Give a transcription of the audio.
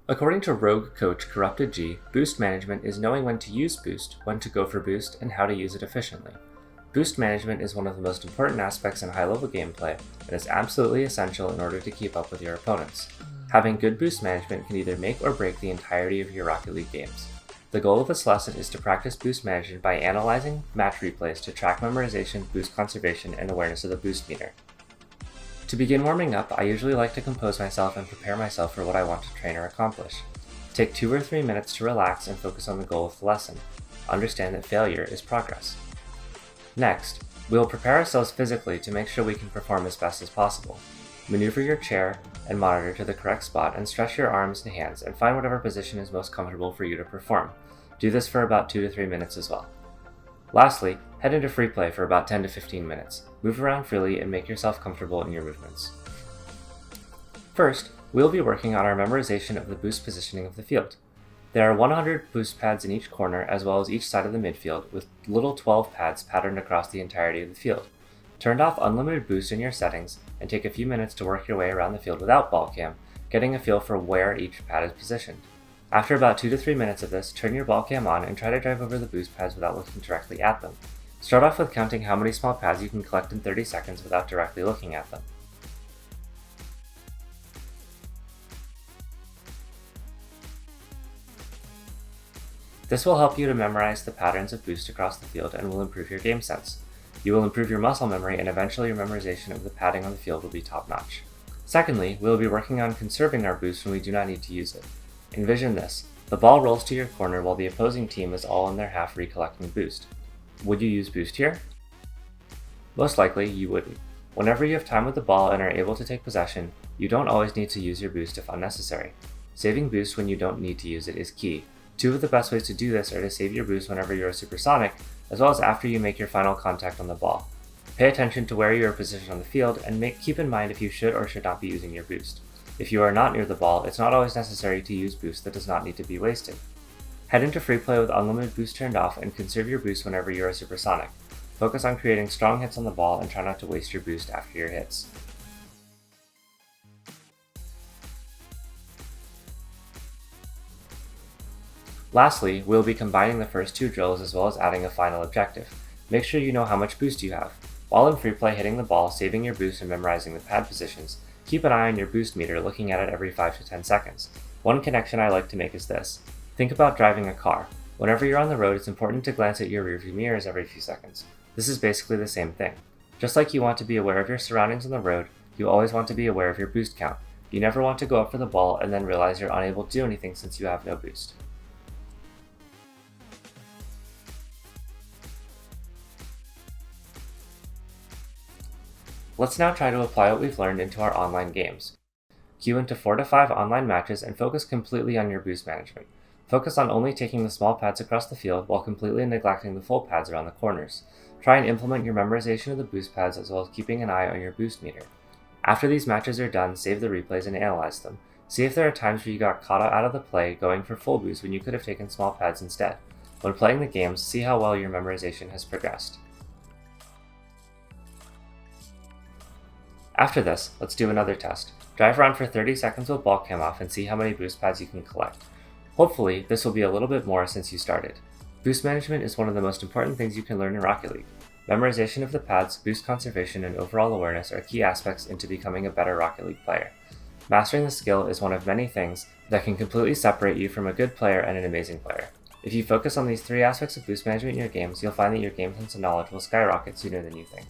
According to Rogue Coach Corrupted G, boost management is knowing when to use boost, when to go for boost, and how to use it efficiently. Boost management is one of the most important aspects in high-level gameplay and is absolutely essential in order to keep up with your opponents. Having good boost management can either make or break the entirety of your Rocket League games. The goal of this lesson is to practice boost management by analyzing match replays to track memorization, boost conservation, and awareness of the boost meter. To begin warming up, I usually like to compose myself and prepare myself for what I want to train or accomplish. Take 2 or 3 minutes to relax and focus on the goal of the lesson. Understand that failure is progress. Next, we will prepare ourselves physically to make sure we can perform as best as possible. Maneuver your chair and monitor to the correct spot and stretch your arms and hands and find whatever position is most comfortable for you to perform. Do this for about 2 to 3 minutes as well. Lastly, head into free play for about 10 to 15 minutes. Move around freely and make yourself comfortable in your movements. First, we'll be working on our memorization of the boost positioning of the field. There are 100 boost pads in each corner as well as each side of the midfield, with little 12 pads patterned across the entirety of the field. Turn off unlimited boost in your settings and take a few minutes to work your way around the field without ball cam, getting a feel for where each pad is positioned. After about 2 to 3 minutes of this, turn your ball cam on and try to drive over the boost pads without looking directly at them. Start off with counting how many small pads you can collect in 30 seconds without directly looking at them. This will help you to memorize the patterns of boost across the field and will improve your game sense. You will improve your muscle memory and eventually your memorization of the padding on the field will be top-notch. Secondly, we will be working on conserving our boost when we do not need to use it. Envision this. The ball rolls to your corner while the opposing team is all in their half recollecting boost. Would you use boost here? Most likely, you wouldn't. Whenever you have time with the ball and are able to take possession, you don't always need to use your boost if unnecessary. Saving boost when you don't need to use it is key. 2 of the best ways to do this are to save your boost whenever you are supersonic, as well as after you make your final contact on the ball. Pay attention to where you are positioned on the field and keep in mind if you should or should not be using your boost. If you are not near the ball, it's not always necessary to use boost that does not need to be wasted. Head into free play with unlimited boost turned off and conserve your boost whenever you are supersonic. Focus on creating strong hits on the ball and try not to waste your boost after your hits. Lastly, we'll be combining the first 2 drills as well as adding a final objective. Make sure you know how much boost you have. While in free play hitting the ball, saving your boost and memorizing the pad positions, keep an eye on your boost meter, looking at it every 5 to 10 seconds. One connection I like to make is this. Think about driving a car. Whenever you're on the road, it's important to glance at your rearview mirrors every few seconds. This is basically the same thing. Just like you want to be aware of your surroundings on the road, you always want to be aware of your boost count. You never want to go up for the ball and then realize you're unable to do anything since you have no boost. Let's now try to apply what we've learned into our online games. Queue into 4 to 5 online matches and focus completely on your boost management. Focus on only taking the small pads across the field while completely neglecting the full pads around the corners. Try and implement your memorization of the boost pads as well as keeping an eye on your boost meter. After these matches are done, save the replays and analyze them. See if there are times where you got caught out of the play going for full boost when you could have taken small pads instead. When playing the games, see how well your memorization has progressed. After this, let's do another test. Drive around for 30 seconds with ball cam off and see how many boost pads you can collect. Hopefully, this will be a little bit more since you started. Boost management is one of the most important things you can learn in Rocket League. Memorization of the pads, boost conservation, and overall awareness are key aspects into becoming a better Rocket League player. Mastering the skill is one of many things that can completely separate you from a good player and an amazing player. If you focus on these 3 aspects of boost management in your games, you'll find that your game sense and knowledge will skyrocket sooner than you think.